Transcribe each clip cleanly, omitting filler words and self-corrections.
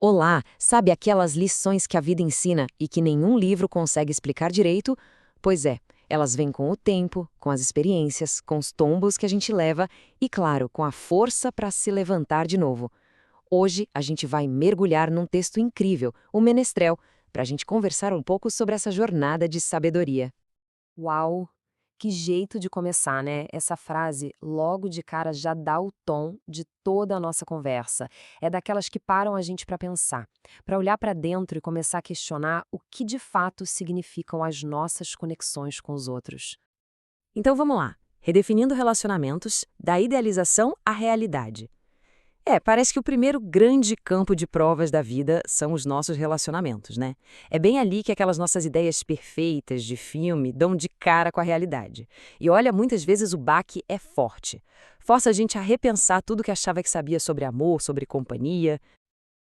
Olá, sabe aquelas lições que a vida ensina e que nenhum livro consegue explicar direito? Pois é, elas vêm com o tempo, com as experiências, com os tombos que a gente leva e, claro, com a força para se levantar de novo. Hoje a gente vai mergulhar num texto incrível, o Menestrel, para a gente conversar um pouco sobre essa jornada de sabedoria. Uau! Que jeito de começar, né? Essa frase, logo de cara, já dá o tom de toda a nossa conversa. É daquelas que param a gente para pensar, para olhar para dentro e começar a questionar o que de fato significam as nossas conexões com os outros. Então vamos lá, redefinindo relacionamentos, da idealização à realidade. Parece que o primeiro grande campo de provas da vida são os nossos relacionamentos, né? É bem ali que aquelas nossas ideias perfeitas de filme dão de cara com a realidade. E olha, muitas vezes o baque é forte. Força a gente a repensar tudo que achava que sabia sobre amor, sobre companhia.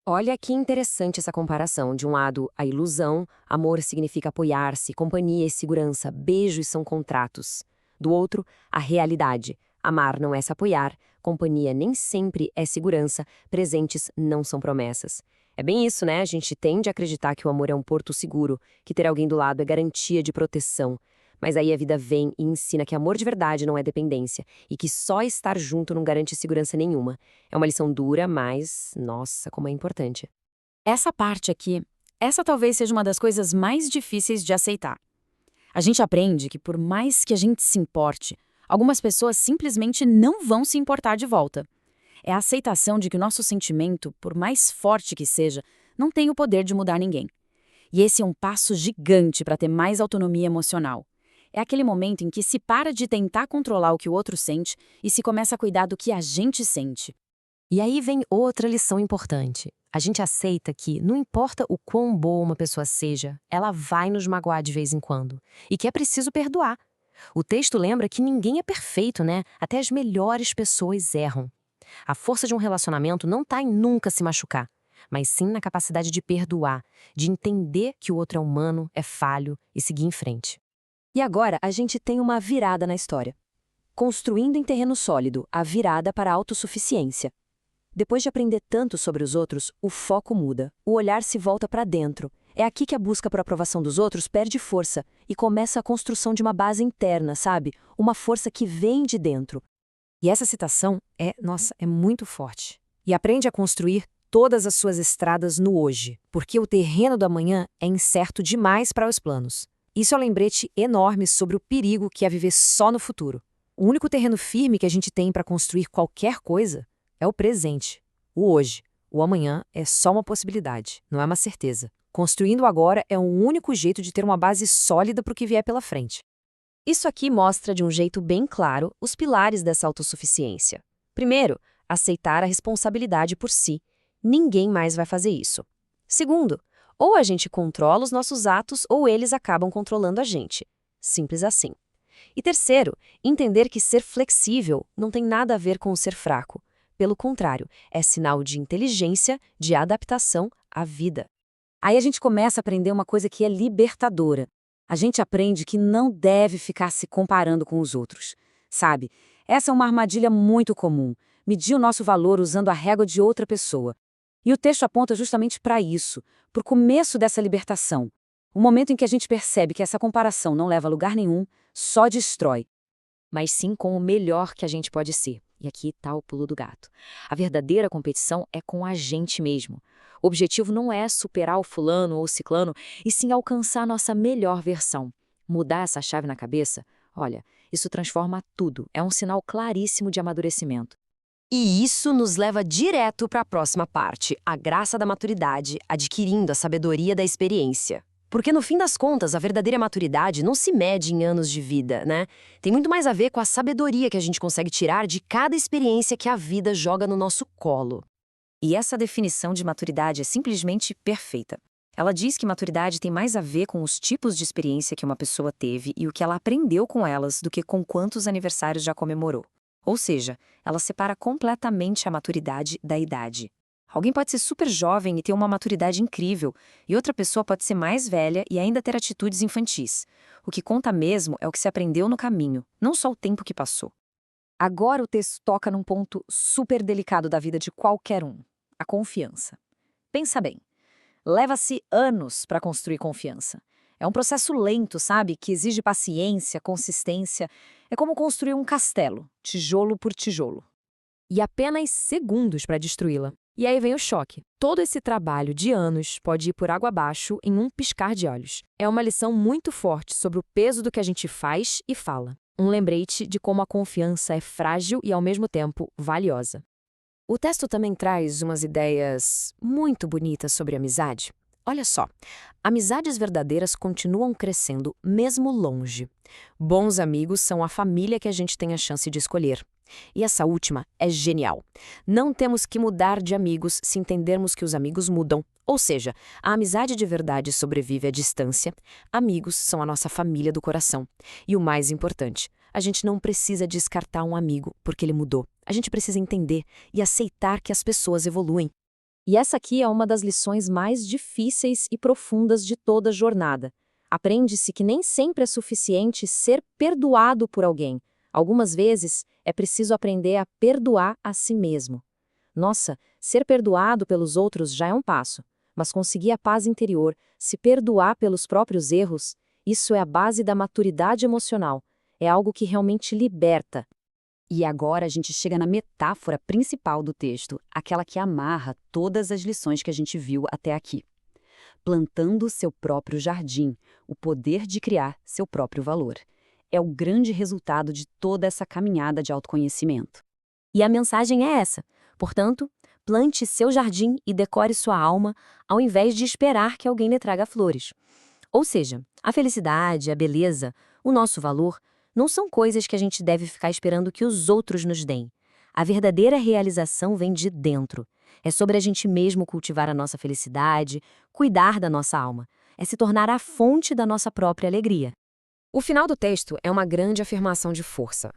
Olha que interessante essa comparação. De um lado, a ilusão, amor significa apoiar-se, companhia e segurança, beijos são contratos. Do outro, a realidade. Amar não é se apoiar, companhia nem sempre é segurança, presentes não são promessas. É bem isso, né? A gente tende a acreditar que o amor é um porto seguro, que ter alguém do lado é garantia de proteção. Mas aí a vida vem e ensina que amor de verdade não é dependência e que só estar junto não garante segurança nenhuma. É uma lição dura, mas, nossa, como é importante. Essa parte aqui, essa talvez seja uma das coisas mais difíceis de aceitar. A gente aprende que por mais que a gente se importe, algumas pessoas simplesmente não vão se importar de volta. É a aceitação de que o nosso sentimento, por mais forte que seja, não tem o poder de mudar ninguém. E esse é um passo gigante para ter mais autonomia emocional. É aquele momento em que se para de tentar controlar o que o outro sente e se começa a cuidar do que a gente sente. E aí vem outra lição importante. A gente aceita que, não importa o quão boa uma pessoa seja, ela vai nos magoar de vez em quando. E que é preciso perdoar. O texto lembra que ninguém é perfeito, né? Até as melhores pessoas erram. A força de um relacionamento não está em nunca se machucar, mas sim na capacidade de perdoar, de entender que o outro é humano, é falho e seguir em frente. E agora a gente tem uma virada na história. Construindo em terreno sólido, a virada para a autossuficiência. Depois de aprender tanto sobre os outros, o foco muda, o olhar se volta para dentro. É aqui que a busca por aprovação dos outros perde força e começa a construção de uma base interna, sabe? Uma força que vem de dentro. E essa citação é muito forte. E aprende a construir todas as suas estradas no hoje, porque o terreno do amanhã é incerto demais para os planos. Isso é um lembrete enorme sobre o perigo que é viver só no futuro. O único terreno firme que a gente tem para construir qualquer coisa é o presente, o hoje. O amanhã é só uma possibilidade, não é uma certeza. Construindo o agora é o único jeito de ter uma base sólida para o que vier pela frente. Isso aqui mostra de um jeito bem claro os pilares dessa autossuficiência. Primeiro, aceitar a responsabilidade por si. Ninguém mais vai fazer isso. Segundo, ou a gente controla os nossos atos ou eles acabam controlando a gente. Simples assim. E terceiro, entender que ser flexível não tem nada a ver com ser fraco. Pelo contrário, é sinal de inteligência, de adaptação à vida. Aí a gente começa a aprender uma coisa que é libertadora. A gente aprende que não deve ficar se comparando com os outros. Sabe? Essa é uma armadilha muito comum. Medir o nosso valor usando a régua de outra pessoa. E o texto aponta justamente para isso, para o começo dessa libertação. O momento em que a gente percebe que essa comparação não leva a lugar nenhum, só destrói. Mas sim com o melhor que a gente pode ser. E aqui está o pulo do gato. A verdadeira competição é com a gente mesmo. O objetivo não é superar o fulano ou o ciclano, e sim alcançar a nossa melhor versão. Mudar essa chave na cabeça, olha, isso transforma tudo. É um sinal claríssimo de amadurecimento. E isso nos leva direto para a próxima parte, a graça da maturidade, adquirindo a sabedoria da experiência. Porque no fim das contas, a verdadeira maturidade não se mede em anos de vida, né? Tem muito mais a ver com a sabedoria que a gente consegue tirar de cada experiência que a vida joga no nosso colo. E essa definição de maturidade é simplesmente perfeita. Ela diz que maturidade tem mais a ver com os tipos de experiência que uma pessoa teve e o que ela aprendeu com elas do que com quantos aniversários já comemorou. Ou seja, ela separa completamente a maturidade da idade. Alguém pode ser super jovem e ter uma maturidade incrível, e outra pessoa pode ser mais velha e ainda ter atitudes infantis. O que conta mesmo é o que se aprendeu no caminho, não só o tempo que passou. Agora o texto toca num ponto super delicado da vida de qualquer um: a confiança. Pensa bem. Leva-se anos para construir confiança. É um processo lento, sabe? Que exige paciência, consistência. É como construir um castelo, tijolo por tijolo. E apenas segundos para destruí-la. E aí vem o choque. Todo esse trabalho de anos pode ir por água abaixo em um piscar de olhos. É uma lição muito forte sobre o peso do que a gente faz e fala. Um lembrete de como a confiança é frágil e, ao mesmo tempo, valiosa. O texto também traz umas ideias muito bonitas sobre amizade. Olha só, amizades verdadeiras continuam crescendo mesmo longe. Bons amigos são a família que a gente tem a chance de escolher. E essa última é genial. Não temos que mudar de amigos se entendermos que os amigos mudam. Ou seja, a amizade de verdade sobrevive à distância. Amigos são a nossa família do coração. E o mais importante, a gente não precisa descartar um amigo porque ele mudou. A gente precisa entender e aceitar que as pessoas evoluem. E essa aqui é uma das lições mais difíceis e profundas de toda a jornada. Aprende-se que nem sempre é suficiente ser perdoado por alguém. Algumas vezes, é preciso aprender a perdoar a si mesmo. Nossa, ser perdoado pelos outros já é um passo, mas conseguir a paz interior, se perdoar pelos próprios erros, isso é a base da maturidade emocional. É algo que realmente liberta. E agora a gente chega na metáfora principal do texto, aquela que amarra todas as lições que a gente viu até aqui. Plantando seu próprio jardim, o poder de criar seu próprio valor. É o grande resultado de toda essa caminhada de autoconhecimento. E a mensagem é essa. Portanto, plante seu jardim e decore sua alma, ao invés de esperar que alguém lhe traga flores. Ou seja, a felicidade, a beleza, o nosso valor, não são coisas que a gente deve ficar esperando que os outros nos deem. A verdadeira realização vem de dentro. É sobre a gente mesmo cultivar a nossa felicidade, cuidar da nossa alma. É se tornar a fonte da nossa própria alegria. O final do texto é uma grande afirmação de força.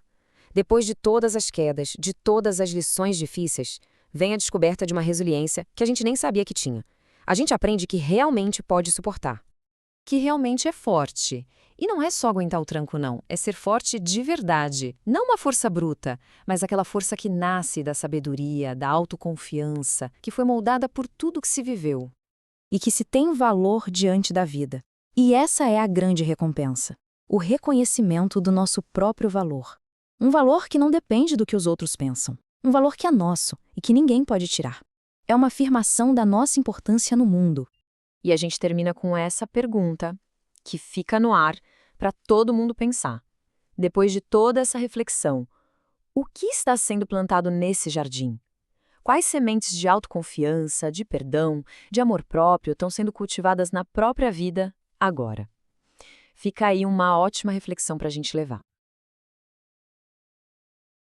Depois de todas as quedas, de todas as lições difíceis, vem a descoberta de uma resiliência que a gente nem sabia que tinha. A gente aprende que realmente pode suportar. Que realmente é forte. E não é só aguentar o tranco, não. É ser forte de verdade. Não uma força bruta, mas aquela força que nasce da sabedoria, da autoconfiança, que foi moldada por tudo que se viveu. E que se tem valor diante da vida. E essa é a grande recompensa. O reconhecimento do nosso próprio valor. Um valor que não depende do que os outros pensam. Um valor que é nosso e que ninguém pode tirar. É uma afirmação da nossa importância no mundo. E a gente termina com essa pergunta, que fica no ar para todo mundo pensar. Depois de toda essa reflexão, o que está sendo plantado nesse jardim? Quais sementes de autoconfiança, de perdão, de amor próprio estão sendo cultivadas na própria vida agora? Fica aí uma ótima reflexão para a gente levar.